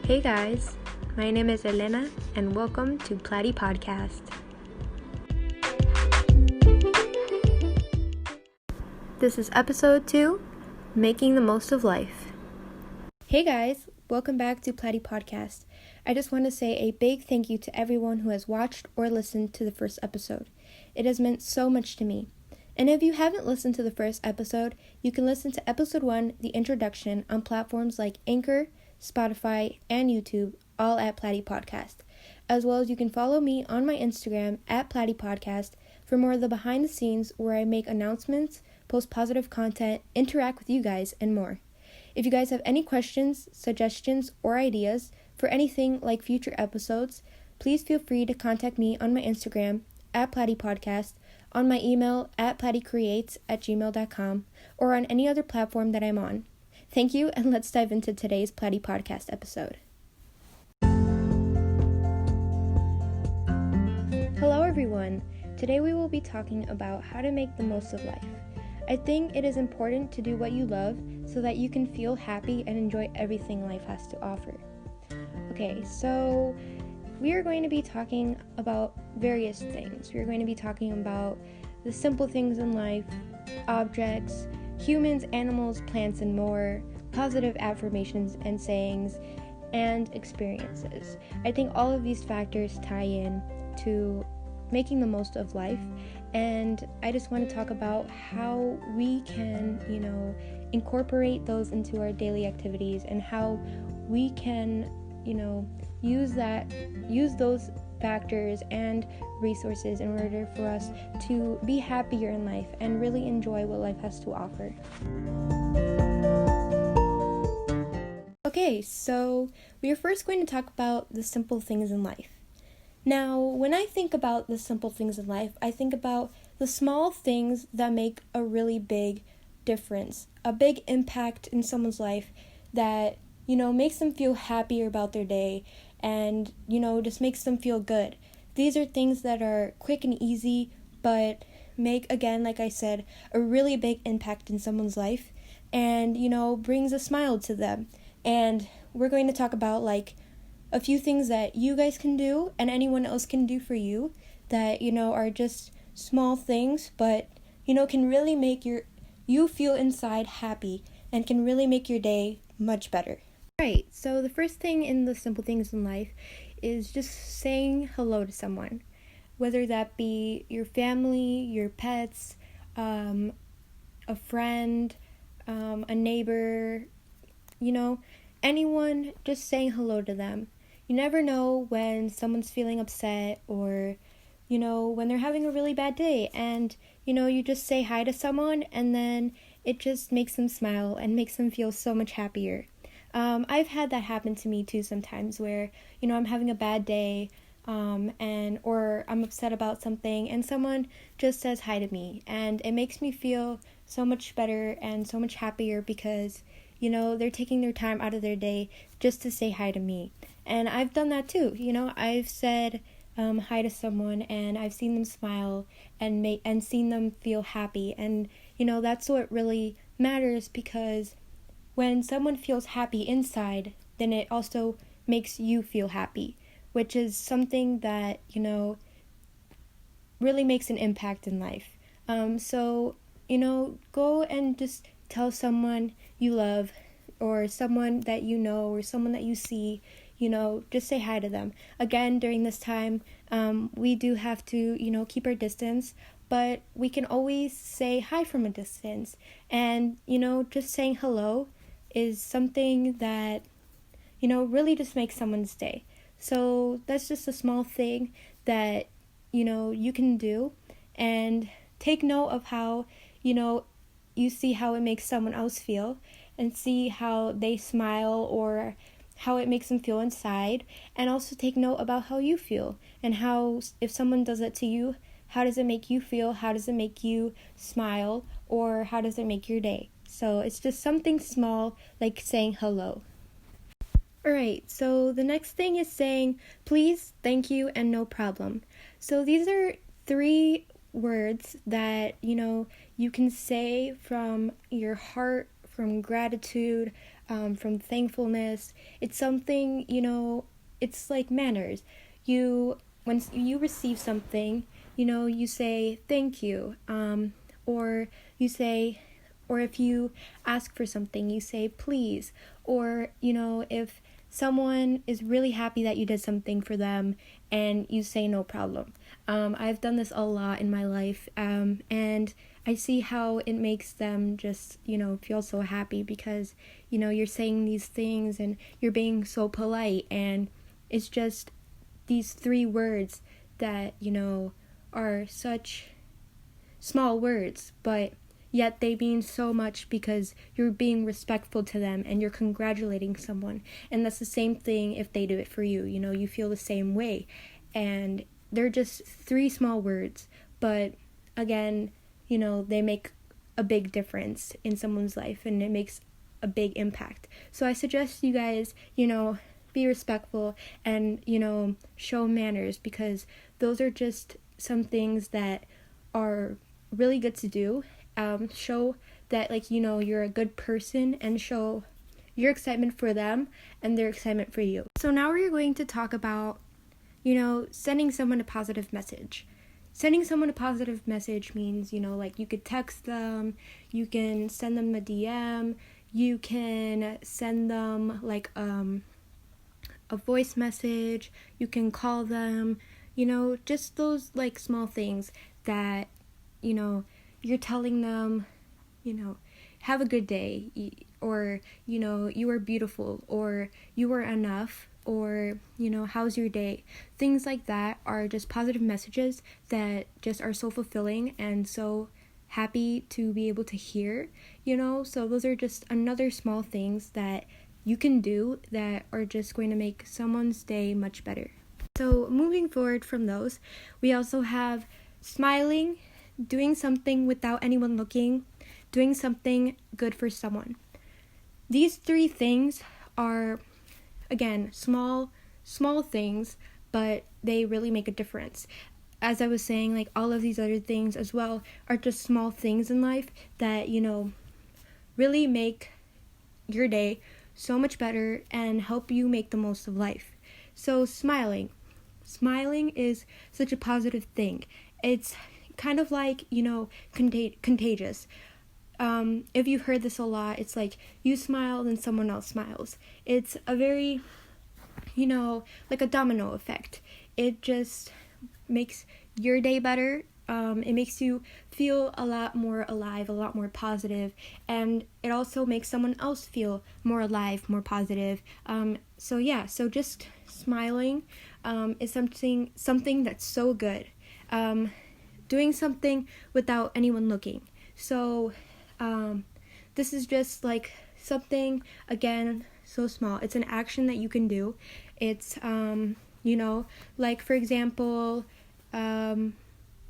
Hey guys, my name is Elena and welcome to Platy Podcast. This is episode 2, Making the Most of Life. Hey guys, welcome back to Platy Podcast. I just want to say a big thank you to everyone who has watched or listened to the first episode. It has meant so much to me. And if you haven't listened to the first episode, you can listen to episode 1, the introduction, on platforms like Anchor, Spotify, and YouTube, all at Platy Podcast. As well as you can follow me on my Instagram at Platy Podcast for more of the behind the scenes where I make announcements, post positive content, interact with you guys, and more. If you guys have any questions, suggestions, or ideas for anything like future episodes, please feel free to contact me on my Instagram at Platy Podcast, on my email at platycreates@gmail.com, or on any other platform that I'm on. Thank you, and let's dive into today's Platy Podcast episode. Hello everyone. Today we will be talking about how to make the most of life. I think it is important to do what you love so that you can feel happy and enjoy everything life has to offer. Okay, so we are going to be talking about various things. We are going to be talking about the simple things in life, objects, humans, animals, plants, and more, positive affirmations and sayings, and experiences. I think all of these factors tie in to making the most of life, and I just want to talk about how we can, incorporate those into our daily activities and how we can, use those factors and resources in order for us to be happier in life and really enjoy what life has to offer. Okay, so we are first going to talk about the simple things in life. Now, when I think about the simple things in life, I think about the small things that make a really big difference, a big impact in someone's life that, makes them feel happier about their day and, just makes them feel good. These are things that are quick and easy, but make, again, like I said, a really big impact in someone's life and, brings a smile to them. And we're going to talk about, a few things that you guys can do and anyone else can do for you that, are just small things, but, can really make you feel inside happy and can really make your day much better. Right, so the first thing in the simple things in life is just saying hello to someone, whether that be your family, your pets, a friend, a neighbor, anyone, just saying hello to them. You never know when someone's feeling upset or, when they're having a really bad day and, you just say hi to someone and then it just makes them smile and makes them feel so much happier. I've had that happen to me too sometimes where, I'm having a bad day or I'm upset about something and someone just says hi to me and it makes me feel so much better and so much happier because, they're taking their time out of their day just to say hi to me. And I've done that too. I've said hi to someone and I've seen them smile and seen them feel happy. And, that's what really matters because when someone feels happy inside, then it also makes you feel happy, which is something that, really makes an impact in life. So, go and just tell someone you love or someone that you know or someone that you see, just say hi to them. Again, during this time, we do have to, keep our distance, but we can always say hi from a distance. And, just saying hello is something that, really just makes someone's day. So that's just a small thing that, you can do and take note of how, you see how it makes someone else feel and see how they smile or how it makes them feel inside, and also take note about how you feel and how if someone does it to you, how does it make you feel, how does it make you smile, or how does it make your day. So it's just something small like saying hello. Alright, so the next thing is saying please, thank you, and no problem. So these are 3 words that, you can say from your heart, from gratitude, from thankfulness. It's something, it's like manners. When you receive something, you say thank you, or you say, or if you ask for something, you say please, or, if someone is really happy that you did something for them and you say no problem. I've done this a lot in my life, and I see how it makes them just, feel so happy because, you're saying these things and you're being so polite, and it's just these 3 words that, are such small words, but yet they mean so much because you're being respectful to them and you're congratulating someone. And that's the same thing if they do it for you. You feel the same way. And they're just 3 small words, but again, they make a big difference in someone's life, and it makes a big impact. So I suggest you guys, be respectful and, show manners, because those are just some things that are really good to do. Show that, you're a good person, and show your excitement for them and their excitement for you. So now we're going to talk about, sending someone a positive message. Sending someone a positive message means, you could text them, you can send them a DM, you can send them, a voice message, you can call them, just those, small things that, you're telling them, have a good day, or, you are beautiful, or you are enough, or, how's your day? Things like that are just positive messages that just are so fulfilling and so happy to be able to hear, so those are just another small things that you can do that are just going to make someone's day much better. So moving forward from those, we also have smiling, doing something without anyone looking, doing something good for someone. These 3 things are, again, small things, but they really make a difference. As I was saying, all of these other things as well are just small things in life that, really make your day so much better and help you make the most of life. So smiling is such a positive thing. It's kind of contagious. If you've heard this a lot, it's you smile, then someone else smiles. It's a very, a domino effect. It just makes your day better. It makes you feel a lot more alive, a lot more positive, and it also makes someone else feel more alive, more positive. So just smiling is something that's so good. Doing something without anyone looking. So this is just something, again, so small. It's an action that you can do. It's for example,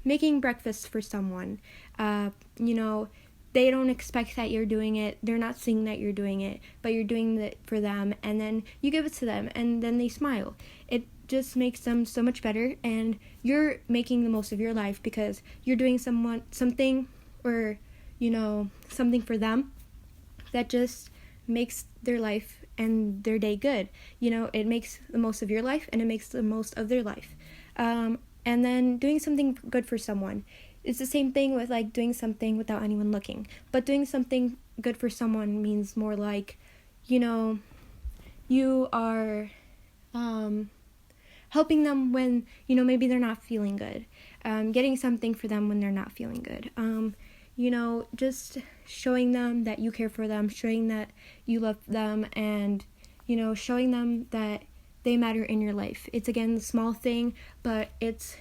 making breakfast for someone. They don't expect that you're doing it. They're not seeing that you're doing it, but you're doing it for them, and then you give it to them, and then they smile. It just makes them so much better, and you're making the most of your life because you're doing something or something for them that just makes their life and their day good. It makes the most of your life, and it makes the most of their life. And then doing something good for someone. It's the same thing with doing something without anyone looking. But doing something good for someone means more you are helping them when, maybe they're not feeling good. Getting something for them when they're not feeling good. Just showing them that you care for them, showing that you love them, and, showing them that they matter in your life. It's, again, the small thing, but it's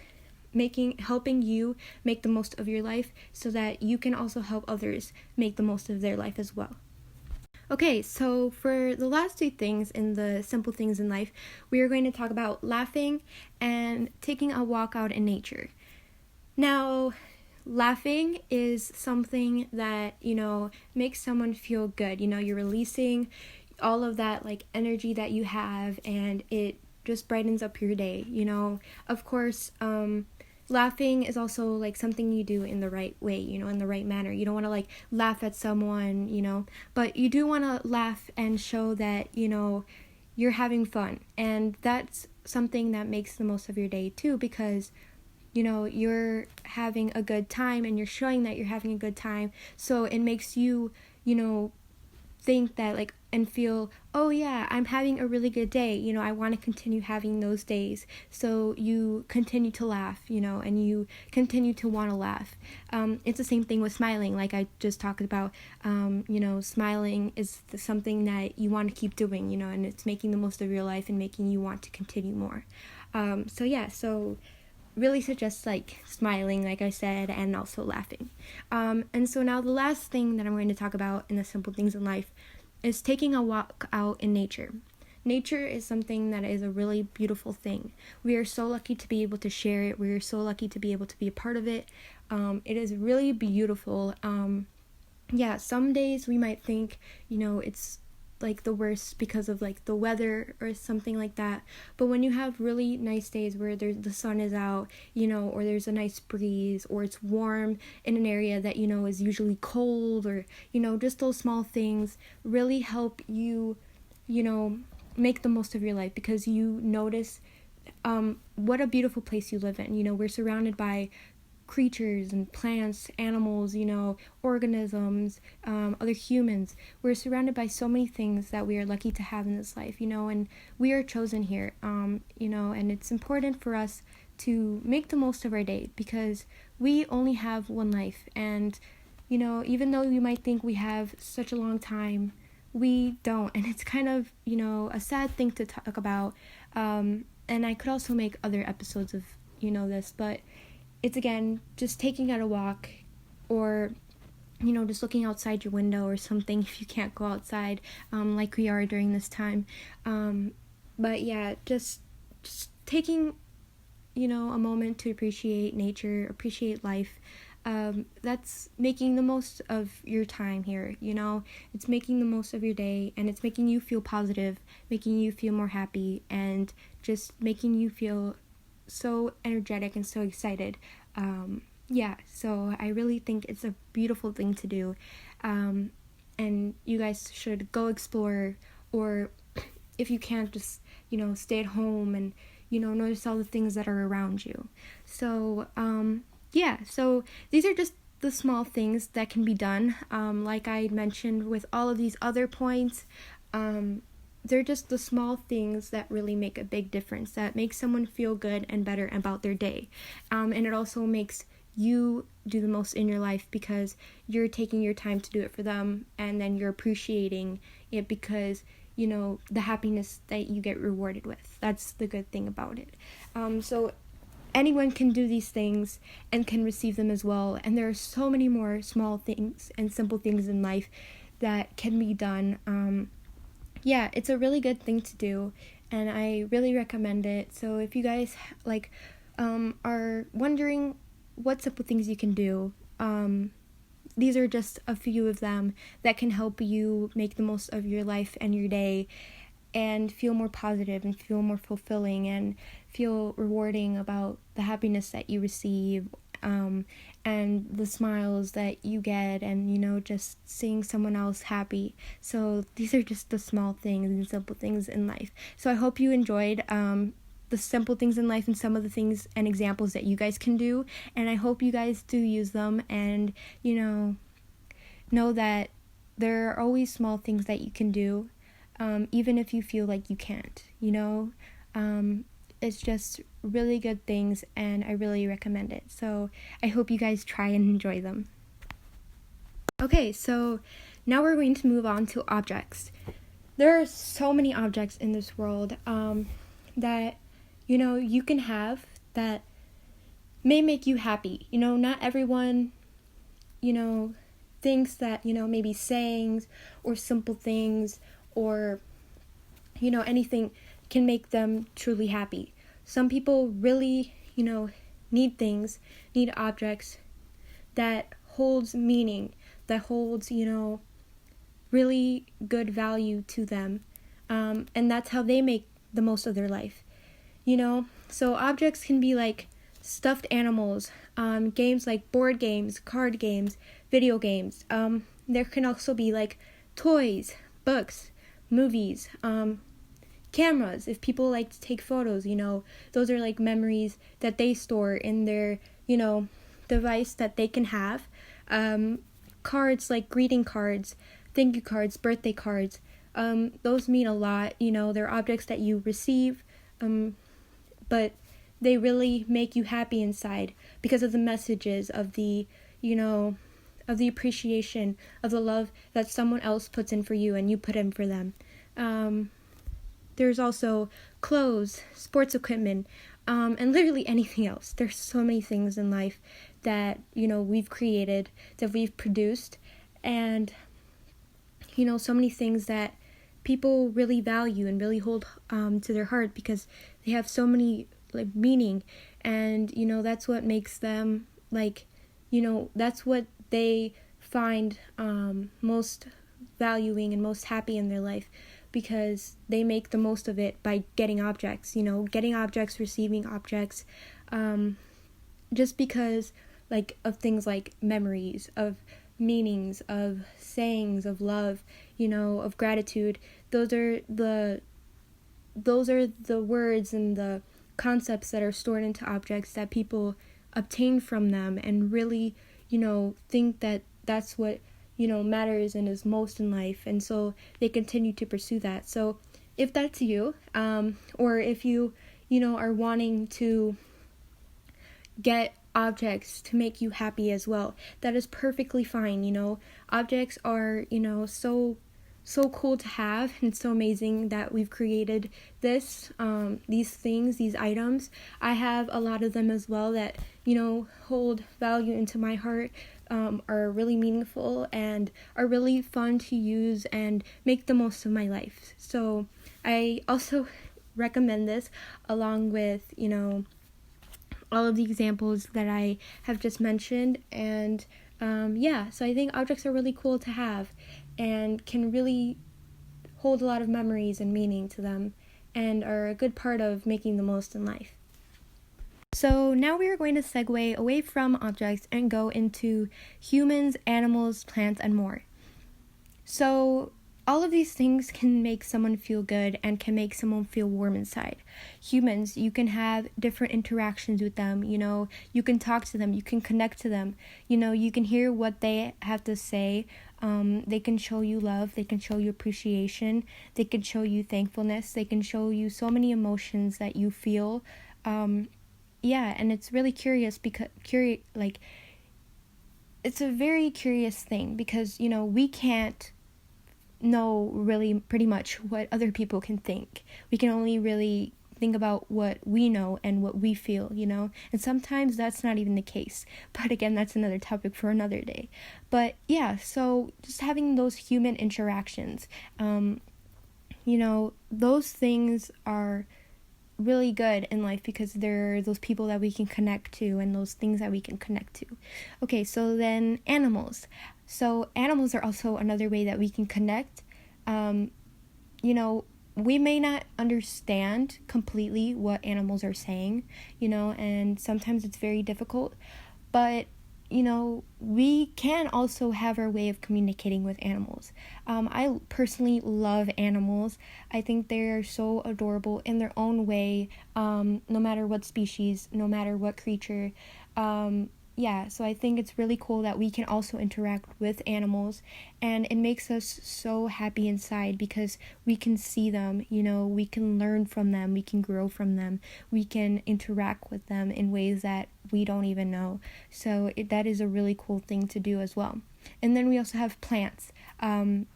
helping you make the most of your life so that you can also help others make the most of their life as well. Okay, so for the last 2 things in the simple things in life, we are going to talk about laughing and taking a walk out in nature. Now, laughing is something that, makes someone feel good. You're releasing all of that energy that you have, and it just brightens up your day. Of course, laughing is also like something you do in the right way, in the right manner. You don't want to like laugh at someone, but you do want to laugh and show that, you're having fun. And that's something that makes the most of your day too, because you're having a good time and you're showing that you're having a good time. So it makes you, think that like and feel, oh yeah, I'm having a really good day. I want to continue having those days. So you continue to laugh, and you continue to want to laugh. It's the same thing with smiling, like I just talked about. Smiling is something that you want to keep doing, and it's making the most of your life and making you want to continue more. So really suggest like smiling, like I said, and also laughing. And so now the last thing that I'm going to talk about in the simple things in life is taking a walk out in nature. Nature is something that is a really beautiful thing. We are so lucky to be able to share it. We are so lucky to be able to be a part of it. It is really beautiful. Some days we might think, it's like the worst because of like the weather or something like that, but when you have really nice days where the sun is out, or there's a nice breeze, or it's warm in an area that is usually cold, or just those small things really help you make the most of your life, because you notice what a beautiful place you live in. We're surrounded by creatures and plants, animals, organisms, other humans. We're surrounded by so many things that we are lucky to have in this life, and we are chosen here, and it's important for us to make the most of our day, because we only have one life. And even though you might think we have such a long time, we don't. And it's kind of a sad thing to talk about, and I could also make other episodes of this, but it's, again, just taking out a walk, or just looking outside your window or something if you can't go outside, like we are during this time. But yeah, just taking a moment to appreciate nature, appreciate life. That's making the most of your time here. It's making the most of your day, and it's making you feel positive, making you feel more happy, and just making you feel so energetic and so excited. So I really think it's a beautiful thing to do, and you guys should go explore, or if you can't, just stay at home and notice all the things that are around you. So so these are just the small things that can be done. Like I mentioned with all of these other points, they're just the small things that really make a big difference, that make someone feel good and better about their day. And it also makes you do the most in your life, because you're taking your time to do it for them, and then you're appreciating it because, the happiness that you get rewarded with. That's the good thing about it. So anyone can do these things and can receive them as well. And there are so many more small things and simple things in life that can be done. It's a really good thing to do, and I really recommend it. So if you guys are wondering what simple things you can do, these are just a few of them that can help you make the most of your life and your day, and feel more positive and feel more fulfilling and feel rewarding about the happiness that you receive, and the smiles that you get, and just seeing someone else happy. So these are just the small things and simple things in life. So I hope you enjoyed the simple things in life and some of the things and examples that you guys can do, and I hope you guys do use them, and know that there are always small things that you can do, even if you feel like you can't. It's just really good things, and I really recommend it. So I hope you guys try and enjoy them. Okay, so now we're going to move on to objects. There are so many objects in this world that you can have that may make you happy. Not everyone thinks that maybe sayings or simple things or anything can make them truly happy. Some people really need objects that holds meaning, that holds really good value to them, and that's how they make the most of their life. So objects can be like stuffed animals, games like board games, card games, video games. There can also be like toys, books, movies, cameras. If people like to take photos, those are like memories that they store in their, device that they can have. Cards like greeting cards, thank you cards, birthday cards. Those mean a lot. They're objects that you receive, but they really make you happy inside because of the messages of the, of the appreciation of the love that someone else puts in for you and you put in for them. There's also clothes, sports equipment, and literally anything else. There's so many things in life that, we've created, that we've produced, and, so many things that people really value and really hold to their heart because they have so many like meaning, and that's what makes them like, that's what they find most valuing and most happy in their life, because they make the most of it by getting objects, receiving objects, just because like of things like memories, of meanings, of sayings, of love, of gratitude. Those are the words and the concepts that are stored into objects that people obtain from them and really, think that that's what, matters and is most in life. And so they continue to pursue that. So if that's you, or if you, are wanting to get objects to make you happy as well, that is perfectly fine. Objects are, so cool to have, and it's so amazing that we've created these things, these items. I have a lot of them as well that, hold value into my heart, are really meaningful and are really fun to use and make the most of my life. So I also recommend this along with, all of the examples that I have just mentioned. And so I think objects are really cool to have and can really hold a lot of memories and meaning to them and are a good part of making the most in life. So now we are going to segue away from objects and go into humans, animals, plants, and more. So all of these things can make someone feel good and can make someone feel warm inside. Humans, you can have different interactions with them, you can talk to them, you can connect to them, you can hear what they have to say. They can show you love, they can show you appreciation, they can show you thankfulness, they can show you so many emotions that you feel. And it's really curious because it's a very curious thing because, we can't know really pretty much what other people can think. We can only really think about what we know and what we feel, and sometimes that's not even the case. But again, that's another topic for another day. But so just having those human interactions, those things are really good in life because they're those people that we can connect to and those things that we can connect to. Okay, so then animals. So animals are also another way that we can connect. We may not understand completely what animals are saying, and sometimes it's very difficult, but we can also have our way of communicating with animals. I personally love animals. I think they are so adorable in their own way, no matter what species, no matter what creature. So I think it's really cool that we can also interact with animals, and it makes us so happy inside because we can see them, we can learn from them, we can grow from them, we can interact with them in ways that we don't even know. So that is a really cool thing to do as well. And then we also have plants. Plants,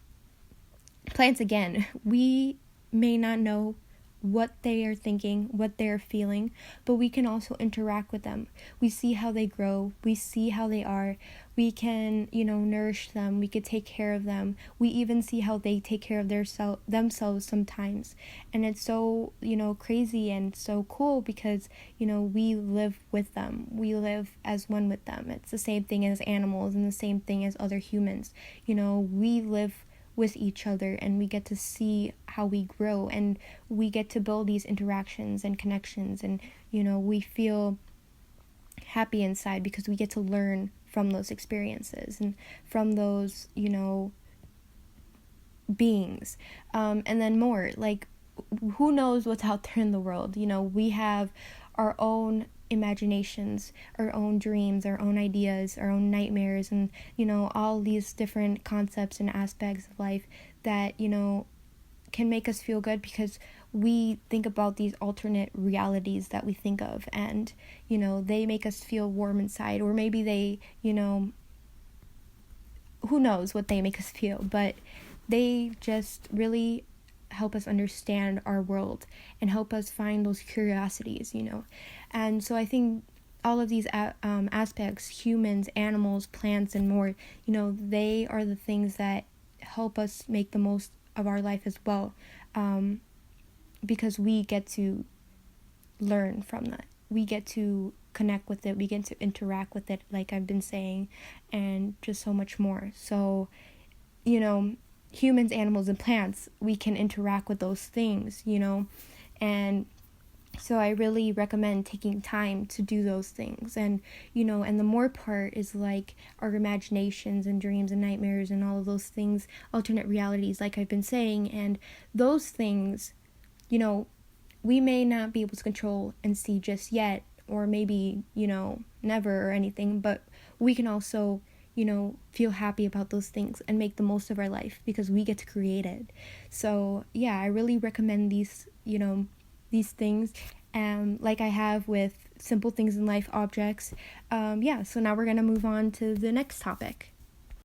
again, we may not know what they are thinking, what they're feeling, but we can also interact with them. We see how they grow, we see how they are, we can, nourish them, we could take care of them, we even see how they take care of themselves sometimes. And it's so, crazy and so cool because, we live with them, we live as one with them. It's the same thing as animals and the same thing as other humans. We live with each other and we get to see how we grow and we get to build these interactions and connections, and we feel happy inside because we get to learn from those experiences and from those, beings. And then more, like, who knows what's out there in the world? We have our own imaginations, our own dreams, our own ideas, our own nightmares, and, all these different concepts and aspects of life that, can make us feel good because we think about these alternate realities that we think of, and, they make us feel warm inside, or maybe they, who knows what they make us feel, but they just really help us understand our world and help us find those curiosities, And so I think all of these aspects, humans, animals, plants, and more, they are the things that help us make the most of our life as well, because we get to learn from that. We get to connect with it. We get to interact with it, like I've been saying, and just so much more. So, humans, animals, and plants, we can interact with those things, and so I really recommend taking time to do those things. And, and the more part is like our imaginations and dreams and nightmares and all of those things, alternate realities, like I've been saying. And those things, we may not be able to control and see just yet, or maybe, never or anything, but we can also, feel happy about those things and make the most of our life because we get to create it. So, yeah, I really recommend these, these things, like I have with simple things in life, objects. So now we're going to move on to the next topic.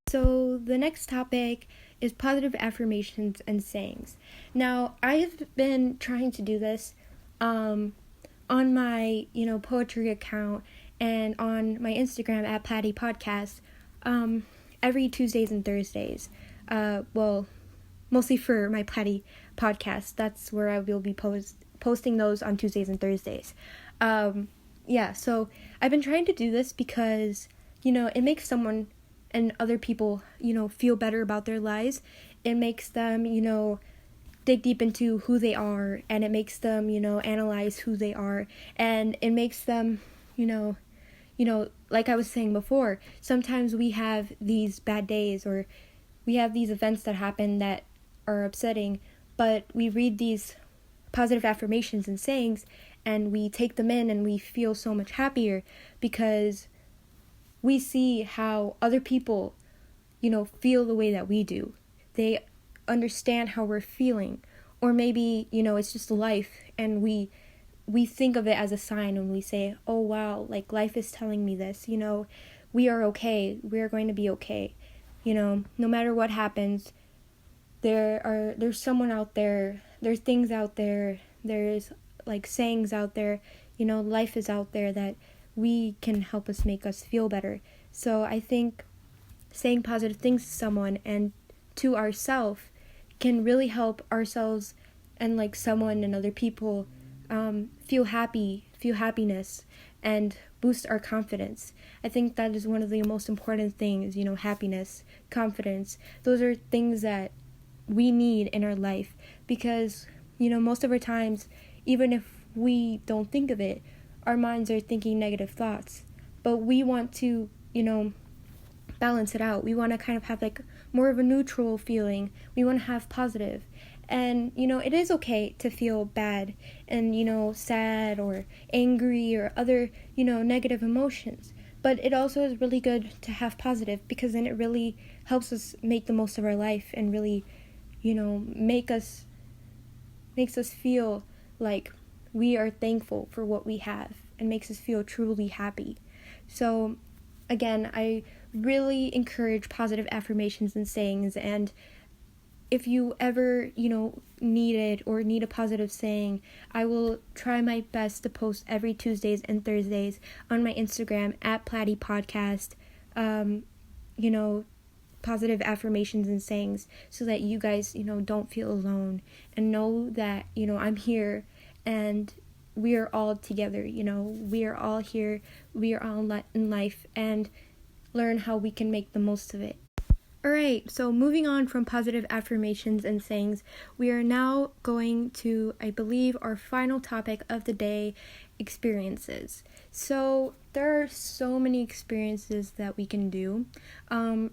So the next topic is positive affirmations and sayings. Now, I've been trying to do this on my, poetry account and on my Instagram at Patty Podcast, every Tuesdays and Thursdays. Mostly for my Patty Podcast. That's where I will be posting those on Tuesdays and Thursdays. So I've been trying to do this because, it makes someone and other people, feel better about their lives. It makes them, dig deep into who they are, and it makes them, analyze who they are, and it makes them, like I was saying before, sometimes we have these bad days, or we have these events that happen that are upsetting, but we read these positive affirmations and sayings, and we take them in, and we feel so much happier because we see how other people, feel the way that we do. They understand how we're feeling, or maybe, it's just life, and we think of it as a sign, and we say, oh wow, like life is telling me this, we are okay, we're going to be okay, no matter what happens, there's someone out there, there's things out there, there's like sayings out there, life is out there that we can help us make us feel better. So I think saying positive things to someone and to ourselves can really help ourselves and like someone and other people feel happiness and boost our confidence. I think that is one of the most important things, happiness, confidence. Those are things that we need in our life because, most of our times, even if we don't think of it, our minds are thinking negative thoughts. But we want to, balance it out. We want to kind of have like more of a neutral feeling. We want to have positive. And, it is okay to feel bad and, sad or angry or other, negative emotions. But it also is really good to have positive because then it really helps us make the most of our life and really, makes us feel like we are thankful for what we have and makes us feel truly happy. So, again, I really encourage positive affirmations and sayings, and if you ever, need it or need a positive saying, I will try my best to post every Tuesdays and Thursdays on my Instagram at Platty Podcast, positive affirmations and sayings so that you guys, don't feel alone and know that, I'm here and we are all together, we are all here, we are all in life and learn how we can make the most of it. Alright, so moving on from positive affirmations and sayings, we are now going to, I believe, our final topic of the day, experiences. So there are so many experiences that we can do.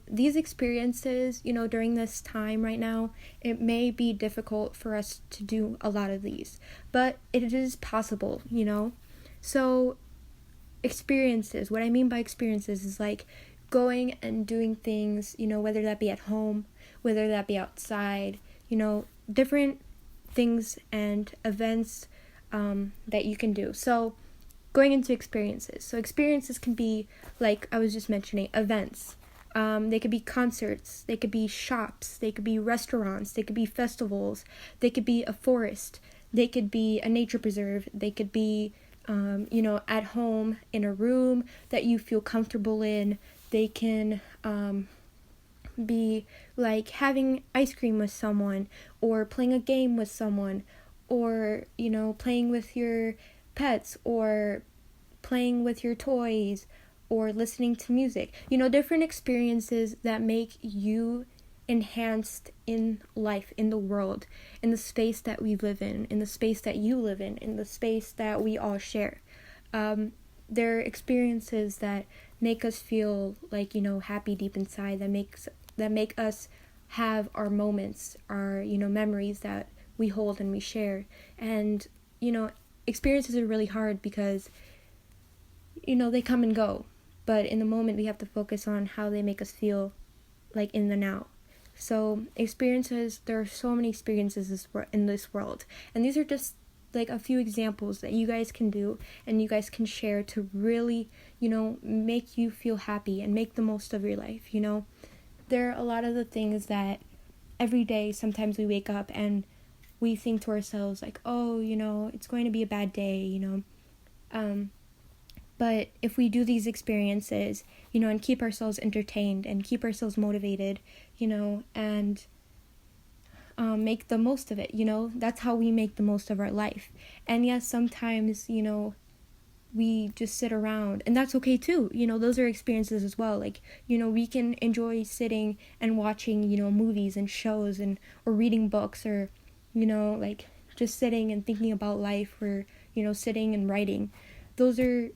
These experiences, during this time right now, it may be difficult for us to do a lot of these, but it is possible, So experiences, what I mean by experiences is like going and doing things, whether that be at home, whether that be outside, different things and events that you can do. So going into experiences. So experiences can be, like I was just mentioning, events. They could be concerts, they could be shops, they could be restaurants, they could be festivals, they could be a forest, they could be a nature preserve, they could be at home in a room that you feel comfortable in. They can be like having ice cream with someone, or playing a game with someone, or, playing with your pets, or playing with your toys, or listening to music. Different experiences that make you enhanced in life, in the world, in the space that we live in the space that you live in the space that we all share. They're experiences that make us feel like, happy deep inside, that make us have our moments, our, memories that we hold and we share. And, experiences are really hard because, they come and go. But in the moment, we have to focus on how they make us feel, like in the now. So experiences, there are so many experiences in this world. And these are just like a few examples that you guys can do and you guys can share to really, make you feel happy and make the most of your life. There are a lot of the things that every day, sometimes we wake up and we think to ourselves like, oh, it's going to be a bad day, But if we do these experiences, and keep ourselves entertained and keep ourselves motivated, and make the most of it, that's how we make the most of our life. And yes, sometimes, we just sit around, and that's okay too. Those are experiences as well. Like, we can enjoy sitting and watching, movies and shows or reading books, or, like just sitting and thinking about life, or, sitting and writing. Those are,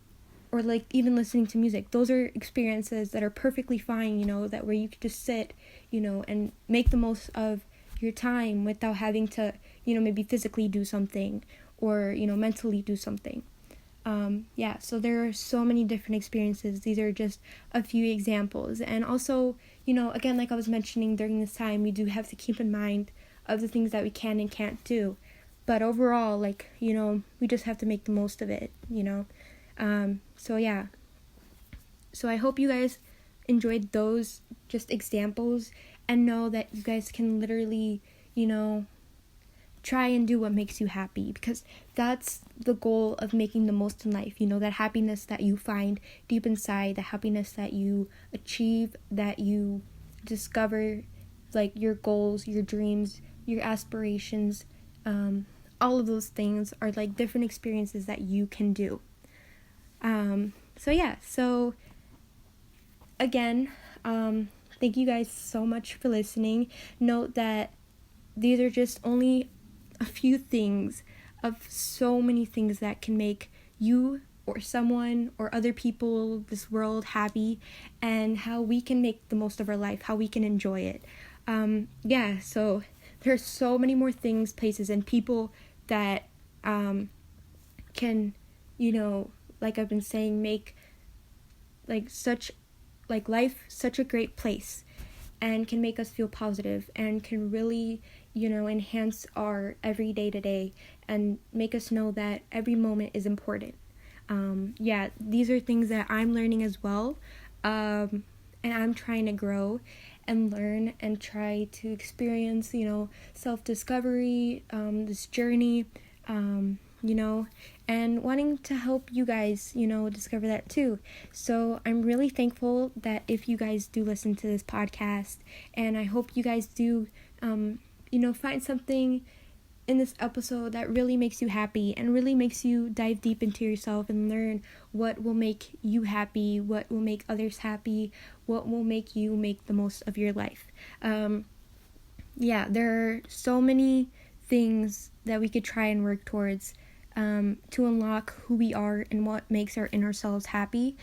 or like even listening to music. Those are experiences that are perfectly fine, that where you could just sit, and make the most of your time without having to, maybe physically do something or, mentally do something. So there are so many different experiences. These are just a few examples. And also, again, like I was mentioning, during this time, we do have to keep in mind of the things that we can and can't do. But overall, like, we just have to make the most of it, So I hope you guys enjoyed those just examples and know that you guys can literally, try and do what makes you happy, because that's the goal of making the most in life. That happiness that you find deep inside, the happiness that you achieve, that you discover, like your goals, your dreams, your aspirations, all of those things are like different experiences that you can do. So again, thank you guys so much for listening. Note that these are just only a few things of so many things that can make you or someone or other people, this world, happy, and how we can make the most of our life, how we can enjoy it. So there's so many more things, places, and people that can, like I've been saying, make life such a great place, and can make us feel positive, and can really, enhance our everyday to day, and make us know that every moment is important. These are things that I'm learning as well, and I'm trying to grow and learn and try to experience, self-discovery, this journey, and wanting to help you guys, discover that too. So I'm really thankful that if you guys do listen to this podcast, and I hope you guys do, find something in this episode that really makes you happy and really makes you dive deep into yourself and learn what will make you happy, what will make others happy, what will make you make the most of your life. There are so many things that we could try and work towards to unlock who we are and what makes our inner selves happy.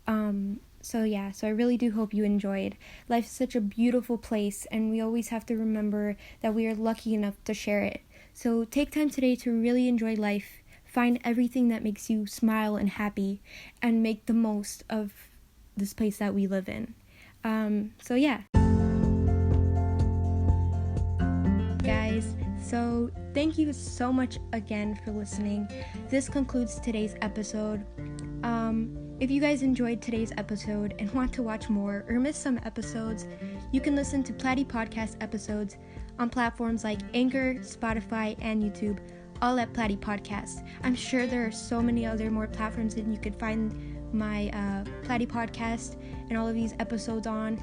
So I really do hope you enjoyed. Life is such a beautiful place, and we always have to remember that we are lucky enough to share it. So take time today to really enjoy life, find everything that makes you smile and happy, and make the most of this place that we live in. Guys, so thank you so much again for listening. This concludes today's episode. If you guys enjoyed today's episode and want to watch more or miss some episodes, you can listen to Platy Podcast episodes on platforms like Anchor, Spotify, and YouTube, all at Platy Podcast. I'm sure there are so many other more platforms that you could find my Platy Podcast and all of these episodes on.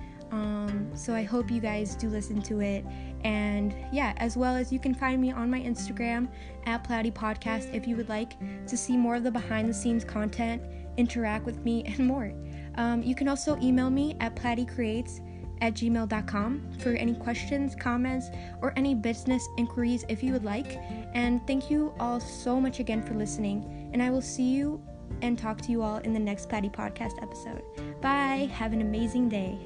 So I hope you guys do listen to it. And as well as you can find me on my Instagram at Platy Podcast if you would like to see more of the behind the scenes content, interact with me, and more. You can also email me at platycreates@gmail.com for any questions, comments, or any business inquiries if you would like. And thank you all so much again for listening. And I will see you and talk to you all in the next Platy Podcast episode. Bye. Have an amazing day.